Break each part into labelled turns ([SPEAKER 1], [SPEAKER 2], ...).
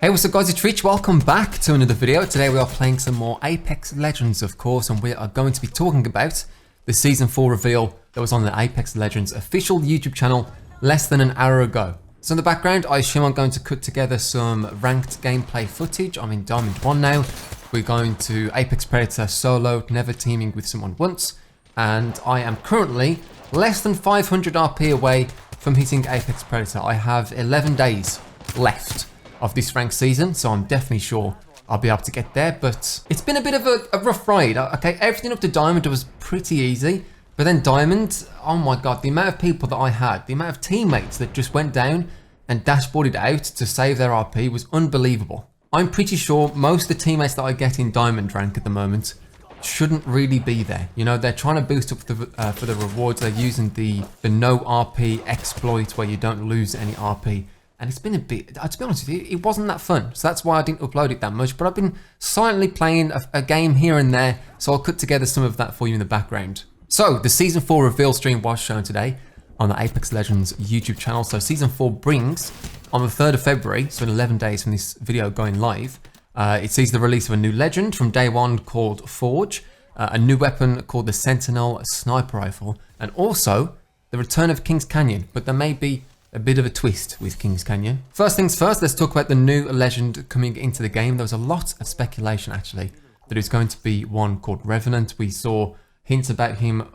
[SPEAKER 1] Hey, what's up guys, it's Rich. Welcome back to another video. Today we are playing some more Apex Legends, of course, and we are going to be talking about the Season 4 reveal that was on the Apex Legends official YouTube channel less than an hour ago. So in the background, I assume I'm going to cut together some ranked gameplay footage. I'm in Diamond 1 now. We're going to Apex Predator solo, never teaming with someone once, and I am currently less than 500 RP away from hitting Apex Predator. I have 11 days left of this ranked season, so I'm definitely sure I'll be able to get there, but it's been a bit of a rough ride. Okay, everything up to Diamond was pretty easy, but then Diamond, oh my god, the amount of people that I had, the amount of teammates that just went down and dashboarded out to save their RP was unbelievable. I'm pretty sure most of the teammates that I get in Diamond rank at the moment shouldn't really be there. You know, they're trying to boost up for the rewards. They're using the no RP exploit where you don't lose any RP. And it's been a bit, to be honest with you, it wasn't that fun. So that's why I didn't upload it that much. But I've been silently playing a game here and there. So I'll cut together some of that for you in the background. So the Season 4 reveal stream was shown today on the Apex Legends YouTube channel. So Season 4 brings, on the 3rd of February, so in 11 days from this video going live, it sees the release of a new legend from day one called Forge, a new weapon called the Sentinel sniper rifle, and also the return of Kings Canyon. But there may be a bit of a twist with Kings Canyon. First things first, let's talk about the new legend coming into the game. There was a lot of speculation actually that it was going to be one called Revenant. We saw hints about him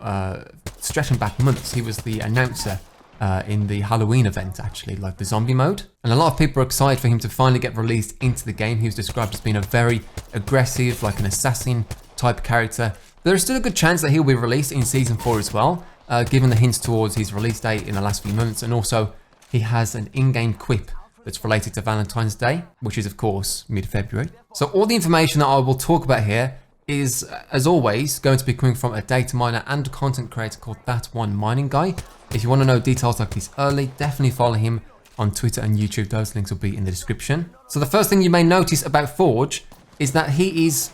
[SPEAKER 1] stretching back months. He was the announcer in the Halloween event actually, like the zombie mode. And a lot of people are excited for him to finally get released into the game. He was described as being a very aggressive, like an assassin type character. But there's still a good chance that he'll be released in Season 4 as well, given the hints towards his release date in the last few months. And also, he has an in-game quip that's related to Valentine's Day, which is of course mid-February. So all the information that I will talk about here is, as always, going to be coming from a data miner and content creator called That One Mining Guy. If you want to know details like this early, definitely follow him on Twitter and YouTube. Those links will be in the description. So the first thing you may notice about Forge is that he is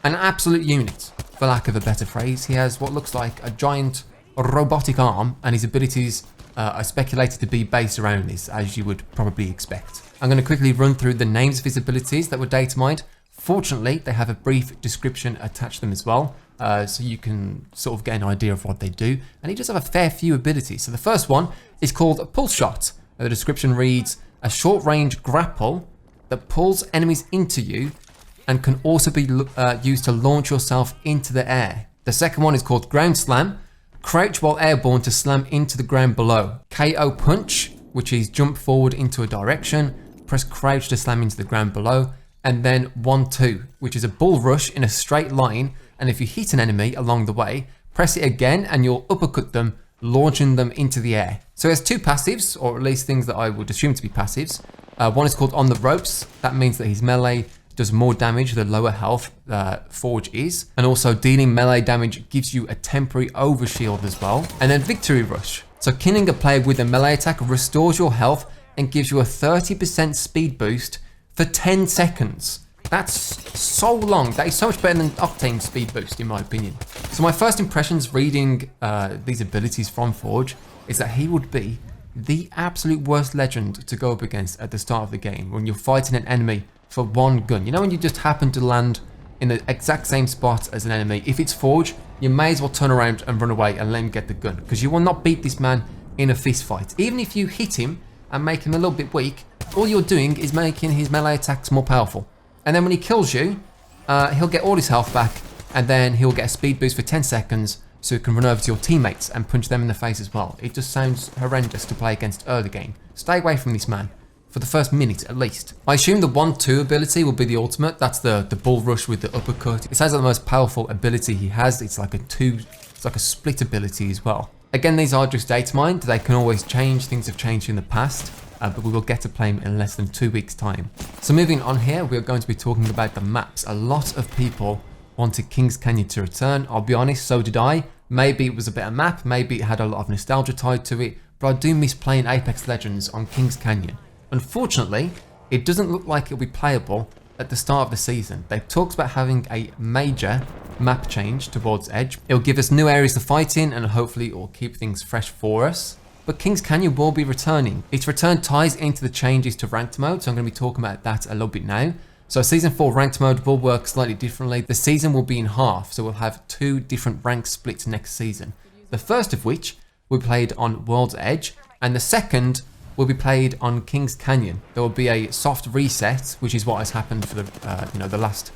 [SPEAKER 1] an absolute unit, for lack of a better phrase. He has what looks like a giant robotic arm, and his abilities are speculated to be based around this, as you would probably expect. I'm going to quickly run through the names of his abilities that were data mined. Fortunately, they have a brief description attached to them as well, so you can sort of get an idea of what they do. And he does have a fair few abilities. So the first one is called a Pulse Shot. The description reads, a short-range grapple that pulls enemies into you and can also be used to launch yourself into the air. The second one is called Ground Slam. Crouch while airborne to slam into the ground below. KO Punch, which is jump forward into a direction, press crouch to slam into the ground below, and then 1-2, which is a bull rush in a straight line, and if you hit an enemy along the way, press it again and you'll uppercut them, launching them into the air. So he has two passives, or at least things that I would assume to be passives. One is called On the Ropes. That means that his melee does more damage the lower health Forge is, and also dealing melee damage gives you a temporary overshield as well. And then Victory Rush. So killing a player with a melee attack restores your health and gives you a 30% speed boost for 10 seconds. That's so long. That is so much better than Octane speed boost in my opinion. So my first impressions reading these abilities from Forge is that he would be the absolute worst legend to go up against at the start of the game when you're fighting an enemy for one gun. You know, when you just happen to land in the exact same spot as an enemy, if it's Forge, you may as well turn around and run away and let him get the gun, because you will not beat this man in a fist fight. Even if you hit him and make him a little bit weak, all you're doing is making his melee attacks more powerful. And then when he kills you, he'll get all his health back, and then he'll get a speed boost for 10 seconds so you can run over to your teammates and punch them in the face as well. It just sounds horrendous to play against early game. Stay away from this man for the first minute at least. I assume the 1-2 ability will be the ultimate. That's the bull rush with the uppercut. It sounds like the most powerful ability he has. It's like a split ability as well. Again, these are just data mined. They can always change. Things have changed in the past, but we will get to play him in less than 2 weeks time. So moving on here, we're going to be talking about the maps. A lot of people wanted Kings Canyon to return. I'll be honest, so did I. Maybe it was a better map. Maybe it had a lot of nostalgia tied to it, but I do miss playing Apex Legends on Kings Canyon. Unfortunately, it doesn't look like it'll be playable at the start of the season. They've talked about having a major map change towards Edge. It'll give us new areas to fight in, and hopefully it will keep things fresh for us. but King's Canyon will be returning. Its return ties into the changes to ranked mode, so I'm going to be talking about that a little bit now. So Season 4 ranked mode will work slightly differently. The season will be in half, so we'll have 2 different rank splits next season. The first of which will be played on World's Edge, and the second will be played on King's Canyon. There will be a soft reset, which is what has happened for the last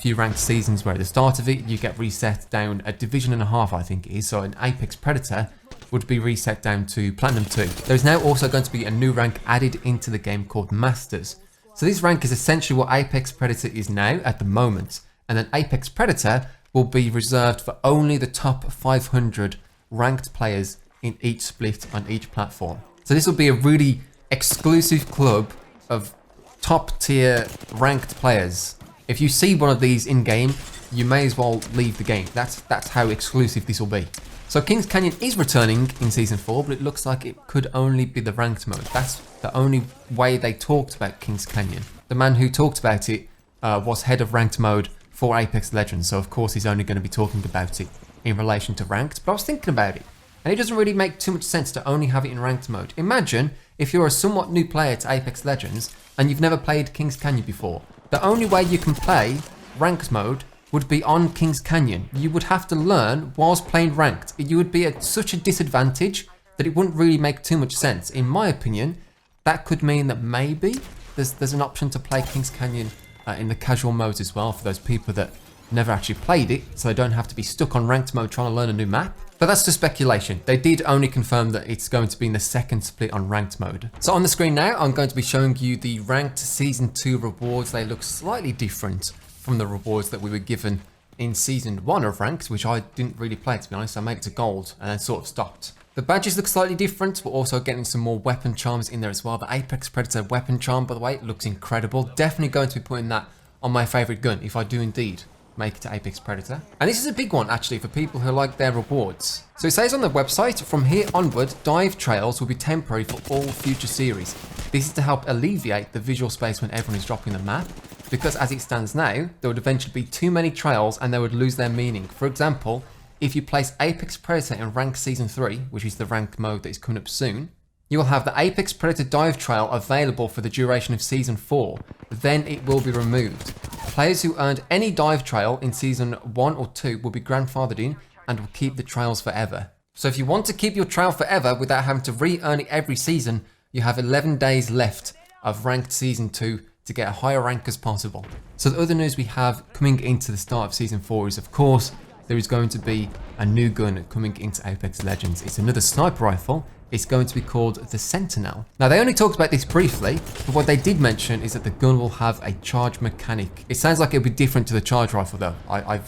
[SPEAKER 1] few ranked seasons, where at the start of it you get reset down a division and a half, I think it is. So an Apex Predator would be reset down to Platinum 2. There's now also going to be a new rank added into the game called Masters. So this rank is essentially what Apex Predator is now at the moment, and then Apex Predator will be reserved for only the top 500 ranked players in each split on each platform. So this will be a really exclusive club of top tier ranked players. If you see one of these in game, you may as well leave the game. That's how exclusive this will be. So King's Canyon is returning in Season 4, but it looks like it could only be the ranked mode. That's the only way they talked about King's Canyon. The man who talked about it was head of ranked mode for Apex Legends, so of course he's only going to be talking about it in relation to ranked. But I was thinking about it, and it doesn't really make too much sense to only have it in ranked mode. Imagine if you're a somewhat new player to Apex Legends and you've never played King's Canyon before. The only way you can play ranked mode would be on King's Canyon. You would have to learn whilst playing ranked. You would be at such a disadvantage that it wouldn't really make too much sense. In my opinion, that could mean that maybe there's an option to play King's Canyon in the casual modes as well, for those people that never actually played it, so they don't have to be stuck on ranked mode trying to learn a new map. But that's just speculation. They did only confirm that it's going to be in the second split on ranked mode. So on the screen now, I'm going to be showing you the ranked Season 2 rewards. They look slightly different from the rewards that we were given in Season 1 of ranked, which I didn't really play, to be honest. I made it to gold and then sort of stopped. The badges look slightly different. We're also getting some more weapon charms in there as well. The Apex Predator weapon charm, by the way, looks incredible. Definitely going to be putting that on my favorite gun if I do indeed make it to Apex Predator. And this is a big one actually for people who like their rewards. So it says on the website, from here onward, dive trails will be temporary for all future series. This is to help alleviate the visual space when everyone is dropping the map, because as it stands now, there would eventually be too many trails and they would lose their meaning. For example, if you place Apex Predator in Ranked Season 3, which is the ranked mode that is coming up soon, you will have the Apex Predator dive trail available for the duration of Season 4. Then it will be removed. Players who earned any dive trail in Season 1 or 2 will be grandfathered in and will keep the trails forever. So if you want to keep your trail forever without having to re-earn it every season, you have 11 days left of Ranked Season 2 to get a higher rank as possible. So the other news we have coming into the start of Season 4 is, of course, there is going to be a new gun coming into Apex Legends. It's another sniper rifle. It's going to be called the Sentinel. Now, they only talked about this briefly, but what they did mention is that the gun will have a charge mechanic. It sounds like it'll be different to the charge rifle though. I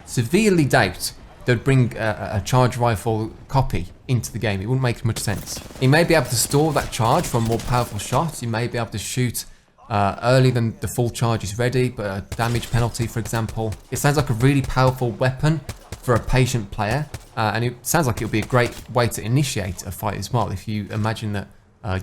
[SPEAKER 1] severely doubt they'd bring a charge rifle copy into the game. It wouldn't make much sense. You may be able to store that charge for a more powerful shot. You may be able to shoot earlier than the full charge is ready, but a damage penalty, for example. It sounds like a really powerful weapon for a patient player, and it sounds like it'll be a great way to initiate a fight as well. If you imagine that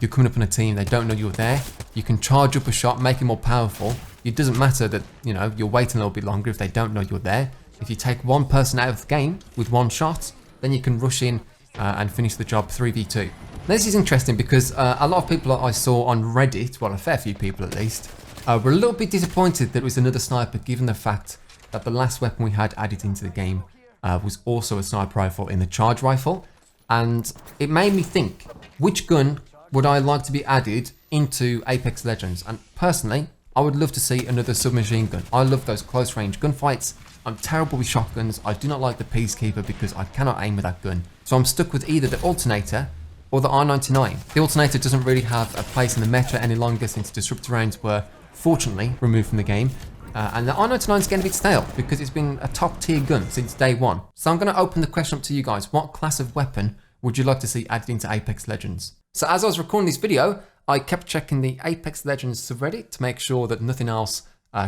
[SPEAKER 1] you're coming up on a team, they don't know you're there, you can charge up a shot, make it more powerful. It doesn't matter that, you know, you're waiting a little bit longer if they don't know you're there. If you take one person out of the game with one shot, then you can rush in and finish the job 3v2. Now, this is interesting because a lot of people that I saw on Reddit, well, a fair few people at least, were a little bit disappointed that it was another sniper, given the fact that the last weapon we had added into the game was also a sniper rifle in the charge rifle. And it made me think, which gun would I like to be added into Apex Legends? And personally, I would love to see another submachine gun. I love those close range gunfights. I'm terrible with shotguns. I do not like the Peacekeeper because I cannot aim with that gun. So I'm stuck with either the Alternator or the R99. The Alternator doesn't really have a place in the meta any longer since Disruptor rounds were fortunately removed from the game. And the R99 is getting a bit stale because it's been a top tier gun since day one. So I'm going to open the question up to you guys. What class of weapon would you like to see added into Apex Legends? So as I was recording this video, I kept checking the Apex Legends subreddit to make sure that nothing else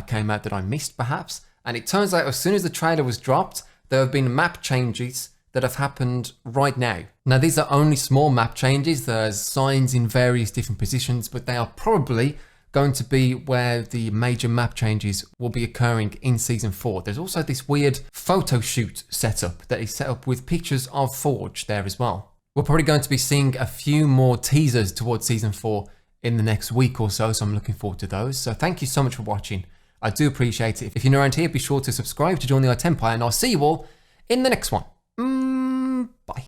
[SPEAKER 1] came out that I missed perhaps. And it turns out as soon as the trailer was dropped, there have been map changes that have happened right now. Now these are only small map changes. There's signs in various different positions, but they are probably going to be where the major map changes will be occurring in Season 4. There's also this weird photo shoot setup that is set up with pictures of Forge there as well. We're probably going to be seeing a few more teasers towards Season 4 in the next week or so, so I'm looking forward to those. So thank you so much for watching. I do appreciate it. If you're new around here, be sure to subscribe to join the iTemp, and I'll see you all in the next one.